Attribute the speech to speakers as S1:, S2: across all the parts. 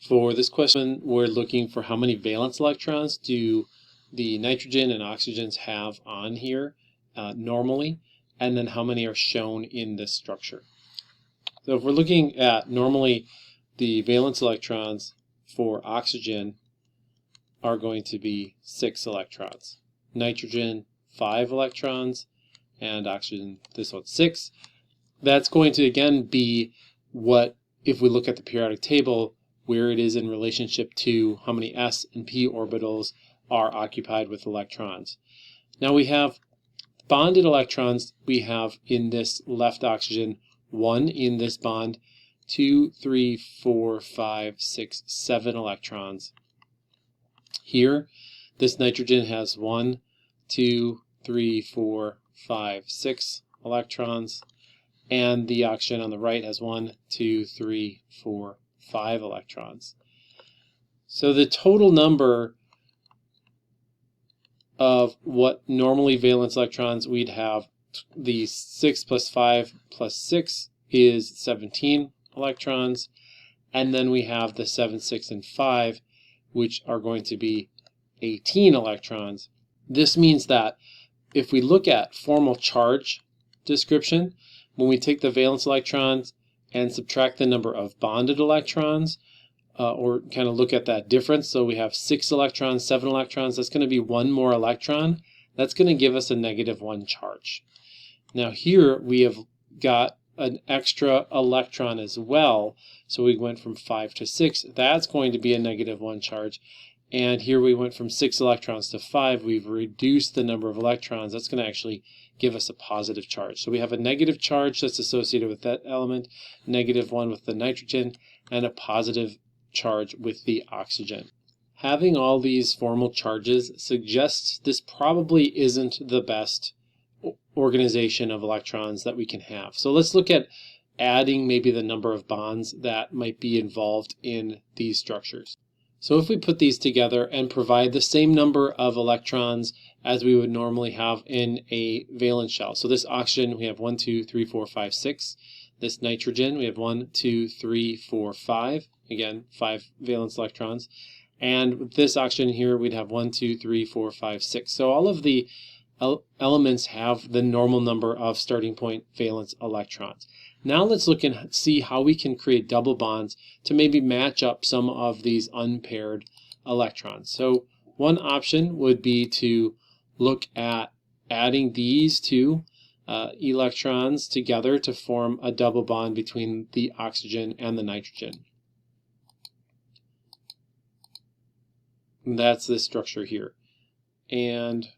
S1: For this question, we're looking for how many valence electrons do the nitrogen and oxygens have on here normally, and then how many are shown in this structure. So if we're looking at normally, the valence electrons for oxygen are going to be 6 electrons. Nitrogen, 5 electrons, and oxygen, this one's 6. That's going to again be what, if we look at the periodic table, where it is in relationship to how many s and p orbitals are occupied with electrons. Now we have bonded electrons. We have in this left oxygen 1 in this bond, 2, 3, 4, 5, 6, 7 electrons. Here, this nitrogen has 1, 2, 3, 4, 5, 6 electrons, and the oxygen on the right has 1, 2, 3, 4, 5 electrons. So the total number of what normally valence electrons we'd have, the 6 plus 5 plus 6 is 17 electrons, and then we have the 7, 6, and 5, which are going to be 18 electrons. This means that if we look at formal charge description, when we take the valence electrons and subtract the number of bonded electrons, or kind of look at that difference, so we have 6 electrons, 7 electrons, that's going to be 1 more electron. That's going to give us a -1 charge. Now here we have got an extra electron as well, so we went from 5 to 6. That's going to be a -1 charge. And here we went from 6 electrons to 5. We've reduced the number of electrons. That's going to actually give us a positive charge. So we have a negative charge that's associated with that element, -1 with the nitrogen, and a positive charge with the oxygen. Having all these formal charges suggests this probably isn't the best organization of electrons that we can have. So let's look at adding maybe the number of bonds that might be involved in these structures. So if we put these together and provide the same number of electrons as we would normally have in a valence shell. So this oxygen, we have 1, 2, 3, 4, 5, 6. This nitrogen, we have 1, 2, 3, 4, 5. Again, 5 valence electrons. And with this oxygen here, we'd have 1, 2, 3, 4, 5, 6. So all of the elements have the normal number of starting point valence electrons. Now let's look and see how we can create double bonds to maybe match up some of these unpaired electrons. So one option would be to look at adding these two electrons together to form a double bond between the oxygen and the nitrogen. And that's this structure here. And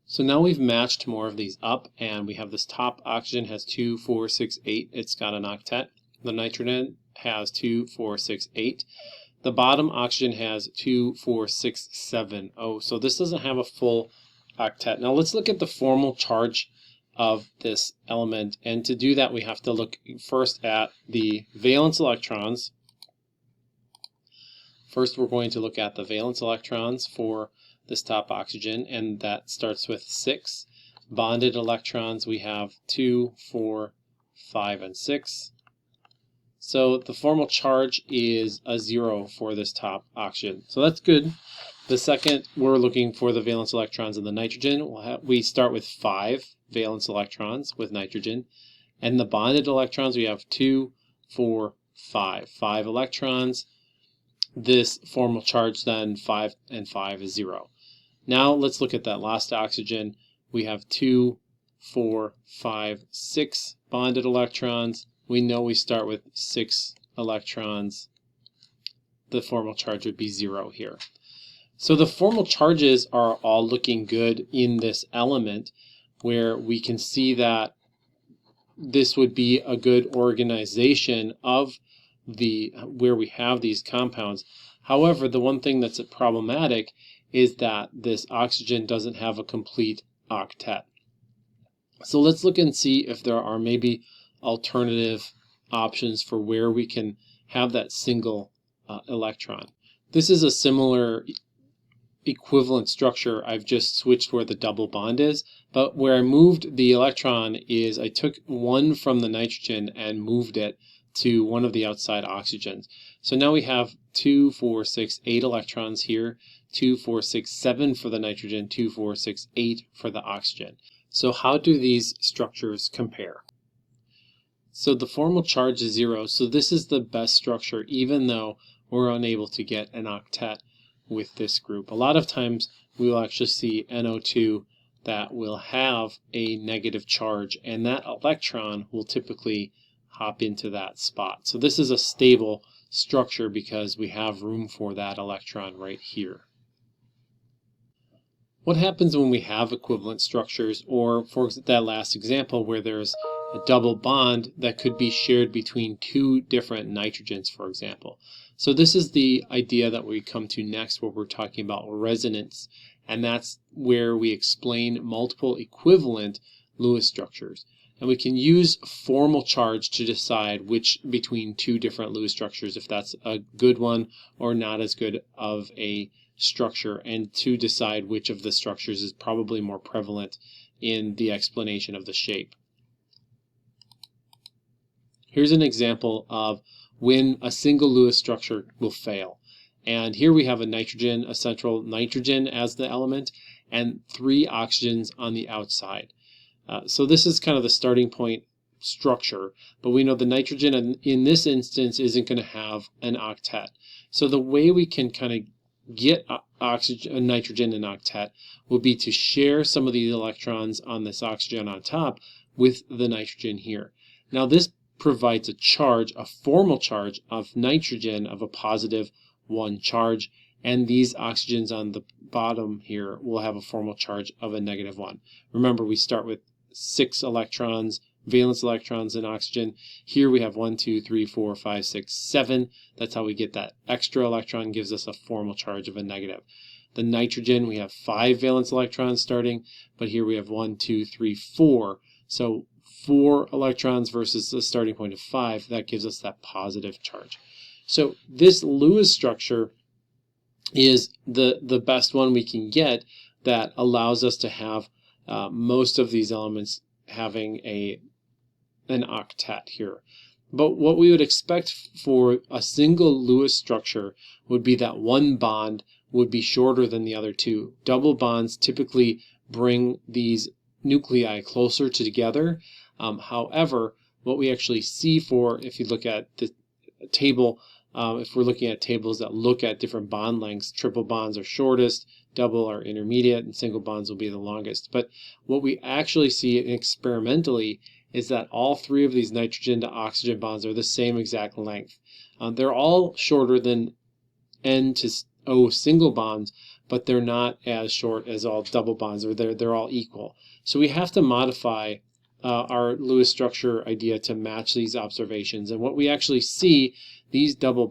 S1: so now we've matched more of these up, and we have this top oxygen has 2, 4, 6, 8. It's got an octet. The nitrogen has 2, 4, 6, 8. The bottom oxygen has 2, 4, 6, 7. Oh, so this doesn't have a full octet. Now let's look at the formal charge of this element, and to do that we have to look first at the valence electrons. First we're going to look at the valence electrons for this top oxygen, and that starts with 6. Bonded electrons, we have 2, 4, 5, and 6. So the formal charge is a 0 for this top oxygen. So that's good. The second, we're looking for the valence electrons in the nitrogen. We start with 5 valence electrons with nitrogen. And the bonded electrons, we have 2, 4, 5. 5 electrons. This formal charge then, 5 and 5 is 0. Now let's look at that last oxygen. We have 2, 4, 5, 6 bonded electrons. We know we start with 6 electrons. The formal charge would be 0 here. So the formal charges are all looking good in this element, where we can see that this would be a good organization of where we have these compounds. However, the one thing that's problematic is that this oxygen doesn't have a complete octet. So let's look and see if there are maybe alternative options for where we can have that single electron. This is a similar equivalent structure. I've just switched where the double bond is, but where I moved the electron is I took one from the nitrogen and moved it to one of the outside oxygens. So now we have 2, 4, 6, 8 electrons here, 2, 4, 6, 7 for the nitrogen, 2, 4, 6, 8 for the oxygen. So how do these structures compare? So the formal charge is 0, so this is the best structure even though we're unable to get an octet with this group. A lot of times we will actually see NO2 that will have a negative charge, and that electron will typically hop into that spot. So this is a stable structure because we have room for that electron right here. What happens when we have equivalent structures, or for that last example where there's a double bond that could be shared between two different nitrogens, for example? So this is the idea that we come to next, where we're talking about resonance, and that's where we explain multiple equivalent Lewis structures. And we can use formal charge to decide which between two different Lewis structures, if that's a good one or not as good of a structure, and to decide which of the structures is probably more prevalent in the explanation of the shape. Here's an example of when a single Lewis structure will fail. And here we have a nitrogen, a central nitrogen as the element, and 3 oxygens on the outside. So this is kind of the starting point structure, but we know the nitrogen in this instance isn't going to have an octet. So the way we can kind of get nitrogen and octet will be to share some of these electrons on this oxygen on top with the nitrogen here. Now this provides a charge, a formal charge of nitrogen of a positive 1 charge, and these oxygens on the bottom here will have a formal charge of a negative 1. Remember, we start with 6 electrons, valence electrons in oxygen. Here we have 1, 2, 3, 4, 5, 6, 7. That's how we get that extra electron, gives us a formal charge of a negative. The nitrogen, we have 5 valence electrons starting, but here we have 1, 2, 3, 4. So 4 electrons versus a starting point of 5, that gives us that positive charge. So this Lewis structure is the best one we can get that allows us to have most of these elements having an octet here. But what we would expect for a single Lewis structure would be that one bond would be shorter than the other two. Double bonds typically bring these nuclei closer together. However, what we actually see if you look at the table, if we're looking at tables that look at different bond lengths, triple bonds are shortest, double are intermediate, and single bonds will be the longest. But what we actually see experimentally is that all 3 of these nitrogen to oxygen bonds are the same exact length. They're all shorter than N to O single bonds, but they're not as short as all double bonds, or they're all equal. So we have to modify our Lewis structure idea to match these observations. And what we actually see, these double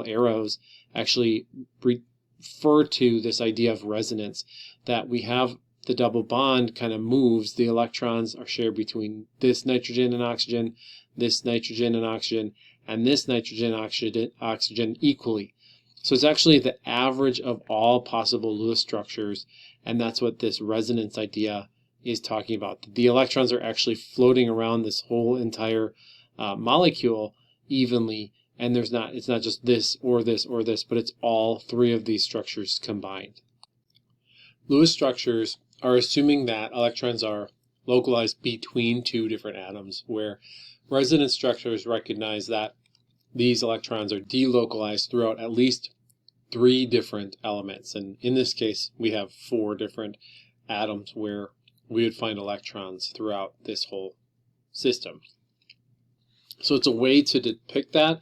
S1: arrows actually refer to this idea of resonance, that we have the double bond kind of moves, the electrons are shared between this nitrogen and oxygen, this nitrogen and oxygen, and this nitrogen oxygen equally. So it's actually the average of all possible Lewis structures, and that's what this resonance idea is talking about. The electrons are actually floating around this whole entire molecule evenly, and it's not just this or this or this, but it's all 3 of these structures combined. Lewis structures are assuming that electrons are localized between 2 different atoms, where resonance structures recognize that these electrons are delocalized throughout at least 3 different elements. And in this case, we have 4 different atoms where we would find electrons throughout this whole system. So it's a way to depict that,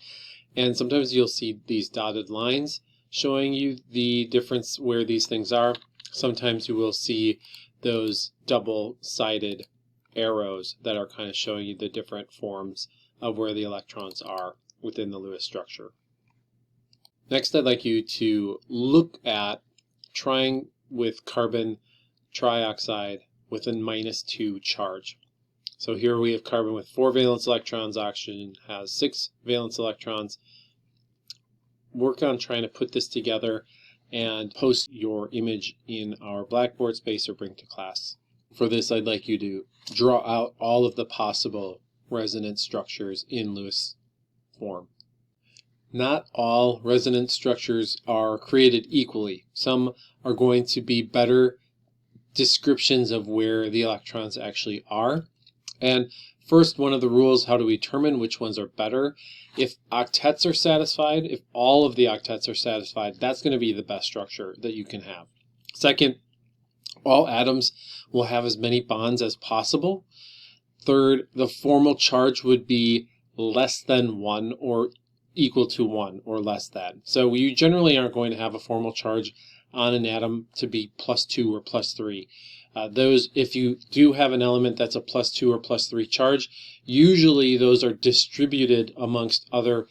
S1: and sometimes you'll see these dotted lines showing you the difference where these things are. Sometimes you will see those double-sided arrows that are kind of showing you the different forms of where the electrons are within the Lewis structure. Next, I'd like you to look at trying with carbon trioxide with a -2 charge. So here we have carbon with 4 valence electrons, oxygen has 6 valence electrons. Work on trying to put this together and post your image in our Blackboard space or bring to class. For this, I'd like you to draw out all of the possible resonance structures in Lewis form. Not all resonance structures are created equally. Some are going to be better descriptions of where the electrons actually are. And first, one of the rules, how do we determine which ones are better? If octets are satisfied, if all of the octets are satisfied, that's going to be the best structure that you can have. Second, all atoms will have as many bonds as possible. Third, the formal charge would be less than 1 or equal to 1 or less than. So you generally aren't going to have a formal charge on an atom to be +2 or +3. If you do have an element that's a +2 or +3 charge, usually those are distributed amongst other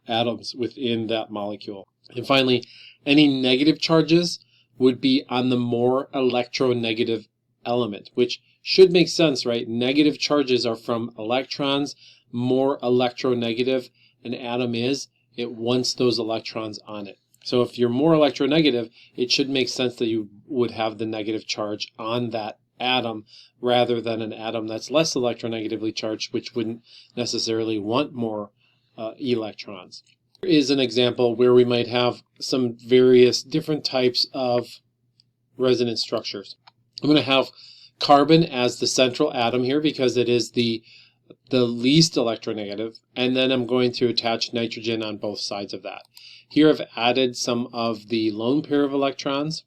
S1: atoms within that molecule. And finally, any negative charges would be on the more electronegative element, which should make sense, right? Negative charges are from electrons. More electronegative an atom is, it wants those electrons on it. So if you're more electronegative, it should make sense that you would have the negative charge on that atom rather than an atom that's less electronegatively charged, which wouldn't necessarily want more electrons. Here is an example where we might have some various different types of resonance structures. I'm going to have carbon as the central atom here because it is the least electronegative, and then I'm going to attach nitrogen on both sides of that. Here I've added some of the lone pair of electrons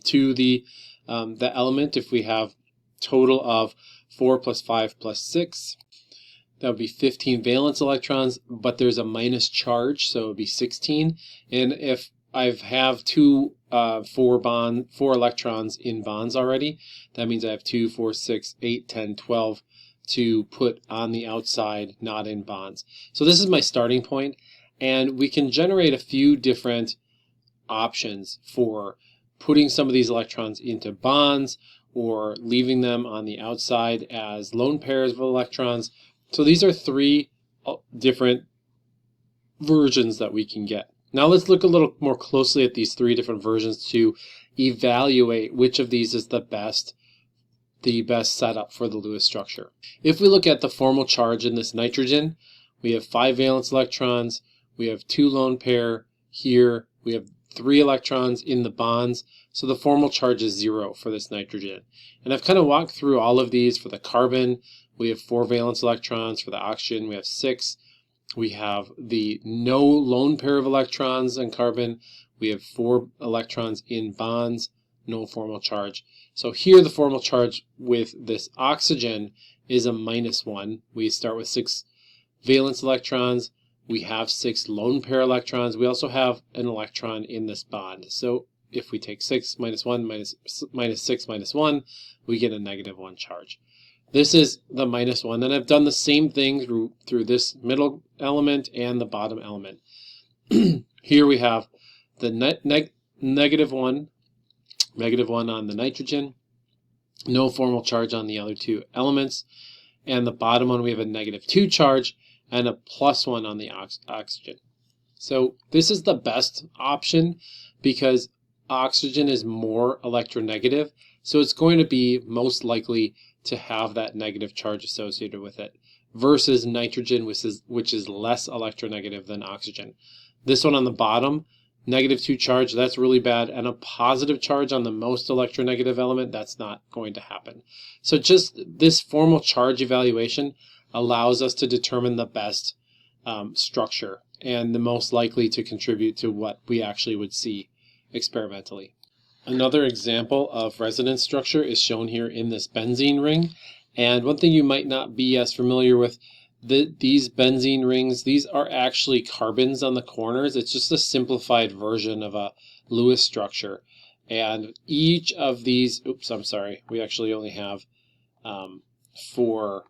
S1: to the element. If we have total of 4 + 5 + 6, that would be 15 valence electrons, but there's a minus charge, so it would be 16. And if I have 4 electrons in bonds already, that means I have 2, 4, 6, 8, 10, 12 to put on the outside, not in bonds. So this is my starting point, and we can generate a few different options for putting some of these electrons into bonds or leaving them on the outside as lone pairs of electrons. So these are 3 different versions that we can get. Now let's look a little more closely at these 3 different versions to evaluate which of these is the best setup for the Lewis structure. If we look at the formal charge in this nitrogen, we have 5 valence electrons, we have 2 lone pair here, we have 3 electrons in the bonds, so the formal charge is 0 for this nitrogen. And I've kind of walked through all of these. For the carbon, we have 4 valence electrons. For the oxygen, we have 6. We have the no lone pair of electrons in carbon. We have 4 electrons in bonds, no formal charge. So here the formal charge with this oxygen is a -1. We start with 6 valence electrons. We have 6 lone pair electrons. We also have an electron in this bond. So if we take 6 minus 1 minus 6 minus 1, we get a -1 charge. This is the -1. And I've done the same thing through this middle element and the bottom element. Here we have the -1 on the nitrogen, no formal charge on the other 2 elements, and the bottom one we have a -2 charge and a +1 on the oxygen. So this is the best option because oxygen is more electronegative, so it's going to be most likely to have that negative charge associated with it, versus nitrogen, which is less electronegative than oxygen. This one on the bottom, -2 charge, that's really bad, and a positive charge on the most electronegative element, that's not going to happen. So just this formal charge evaluation allows us to determine the best structure and the most likely to contribute to what we actually would see experimentally. Another example of resonance structure is shown here in this benzene ring. And one thing you might not be as familiar with, these benzene rings, these are actually carbons on the corners. It's just a simplified version of a Lewis structure. And each of these, oops, I'm sorry, we actually only have for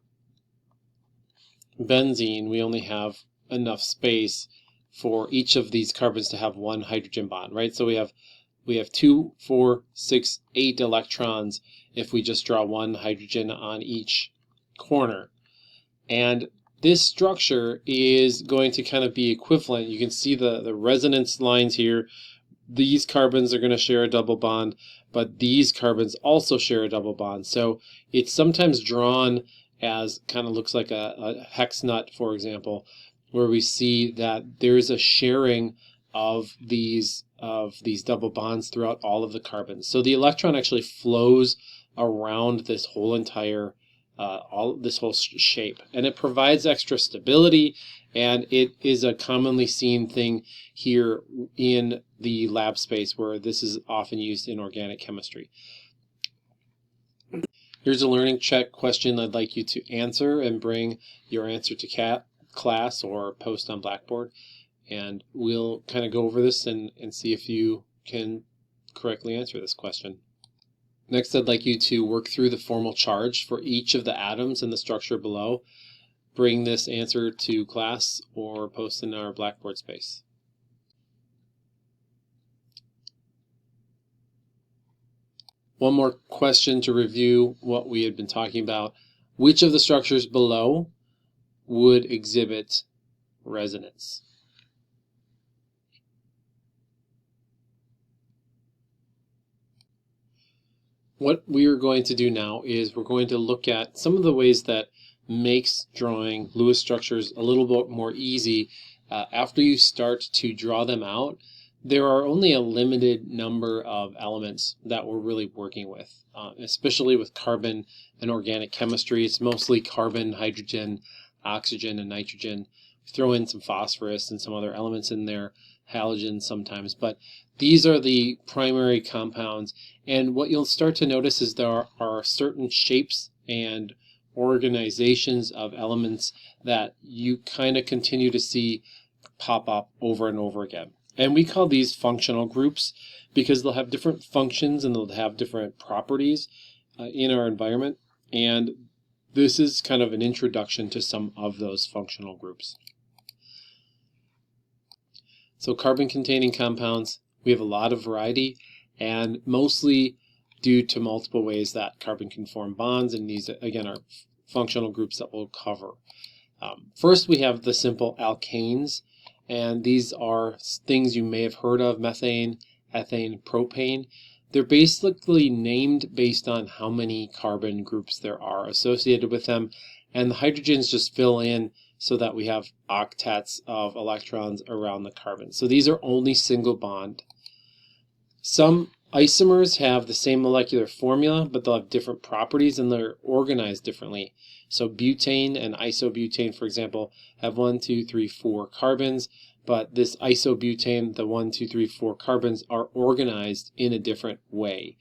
S1: benzene, we only have enough space for each of these carbons to have 1 hydrogen bond, right? So we have 2, 4, 6, 8 electrons if we just draw 1 hydrogen on each corner. And this structure is going to kind of be equivalent. You can see the resonance lines here. These carbons are going to share a double bond, but these carbons also share a double bond. So it's sometimes drawn as kind of looks like a hex nut, for example, where we see that there's a sharing of these double bonds throughout all of the carbons. So the electron actually flows around this whole entire shape, and it provides extra stability, and it is a commonly seen thing here in the lab space where this is often used in organic chemistry. Here's a learning check question I'd like you to answer, and bring your answer to class or post on Blackboard, and we'll kind of go over this and see if you can correctly answer this question. Next, I'd like you to work through the formal charge for each of the atoms in the structure below. Bring this answer to class or post in our Blackboard space. One more question to review what we had been talking about. Which of the structures below would exhibit resonance? What we are going to do now is we're going to look at some of the ways that makes drawing Lewis structures a little bit more easy. After you start to draw them out, there are only a limited number of elements that we're really working with, especially with carbon and organic chemistry. It's mostly carbon, hydrogen, oxygen, and nitrogen. Throw in some phosphorus and some other elements in there, halogens sometimes, but these are the primary compounds. And what you'll start to notice is there are certain shapes and organizations of elements that you kind of continue to see pop up over and over again. And we call these functional groups because they'll have different functions and they'll have different properties in our environment. And this is kind of an introduction to some of those functional groups. So carbon-containing compounds, we have a lot of variety, and mostly due to multiple ways that carbon can form bonds, and these again are functional groups that we'll cover. First, we have the simple alkanes, and these are things you may have heard of: methane, ethane, propane. They're basically named based on how many carbon groups there are associated with them, and the hydrogens just fill in so that we have octets of electrons around the carbon. So these are only single bond. Some isomers have the same molecular formula, but they'll have different properties and they're organized differently. So butane and isobutane, for example, have 1, 2, 3, 4 carbons, but this isobutane, the 1, 2, 3, 4 carbons, are organized in a different way.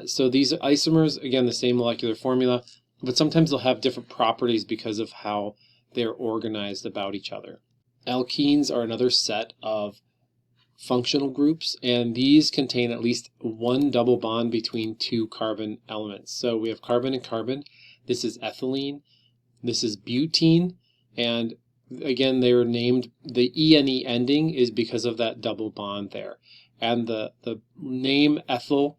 S1: So these isomers, again, the same molecular formula, but sometimes they'll have different properties because of how they're organized about each other. Alkenes are another set of functional groups, and these contain at least one double bond between two carbon elements. So we have carbon and carbon. This is ethylene. This is butene, and again, they were named, the ene ending is because of that double bond there. And the name ethyl,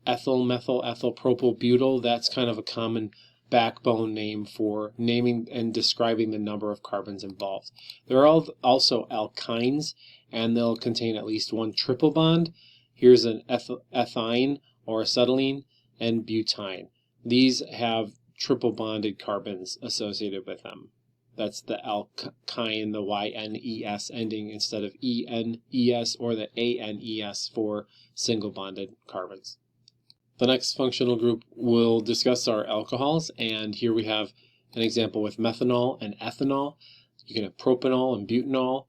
S1: methyl, ethyl, propyl, butyl, that's kind of a common backbone name for naming and describing the number of carbons involved. There are also alkynes, and they'll contain at least one triple bond. Here's an ethyne or acetylene, and butyne. These have triple bonded carbons associated with them. That's the alkyne, the YNES ending instead of ENES or the ANES for single bonded carbons. The next functional group we'll discuss are alcohols, and here we have an example with methanol and ethanol. You can have propanol and butanol,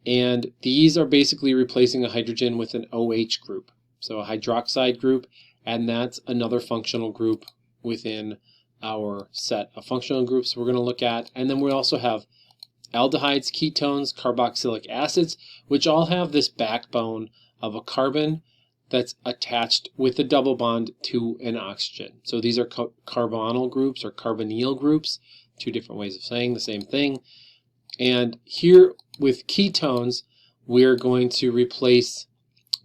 S1: and these are basically replacing a hydrogen with an OH group, so a hydroxide group, and that's another functional group within our set of functional groups we're going to look at. And then we also have aldehydes, ketones, carboxylic acids, which all have this backbone of a carbon that's attached with a double bond to an oxygen. So these are carbonyl groups or carbonyl groups, two different ways of saying the same thing. And here with ketones, we're going to replace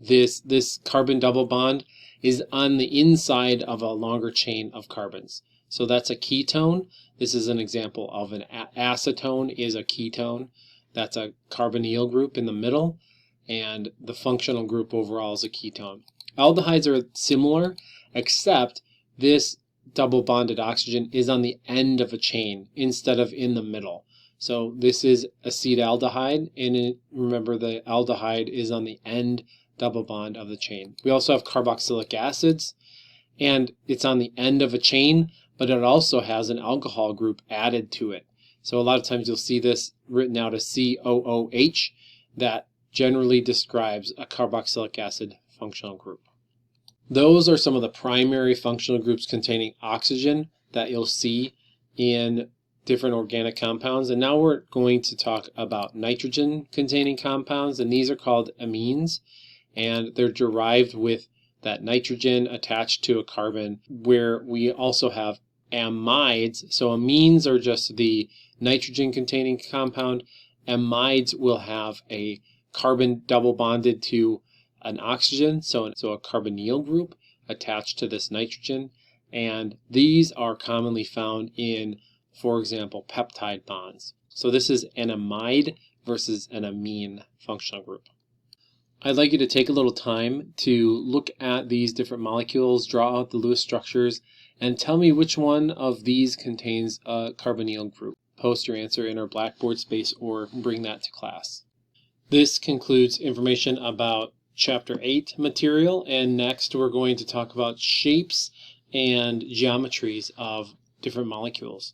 S1: this carbon double bond is on the inside of a longer chain of carbons. So that's a ketone. This is an example of an acetone is a ketone. That's a carbonyl group in the middle, and the functional group overall is a ketone. Aldehydes are similar, except this double bonded oxygen is on the end of a chain instead of in the middle. So this is acetaldehyde, and remember the aldehyde is on the end double bond of the chain. We also have carboxylic acids, and it's on the end of a chain, but it also has an alcohol group added to it. So a lot of times you'll see this written out as COOH. That generally describes a carboxylic acid functional group. Those are some of the primary functional groups containing oxygen that you'll see in different organic compounds. And now we're going to talk about nitrogen containing compounds, and these are called amines, and they're derived with that nitrogen attached to a carbon, where we also have amides. So amines are just the nitrogen containing compound. Amides will have a carbon double bonded to an oxygen, so a carbonyl group attached to this nitrogen, and these are commonly found in, for example, peptide bonds. So this is an amide versus an amine functional group. I'd like you to take a little time to look at these different molecules, draw out the Lewis structures, and tell me which one of these contains a carbonyl group. Post your answer in our Blackboard space or bring that to class. This concludes information about Chapter 8 material, and next we're going to talk about shapes and geometries of different molecules.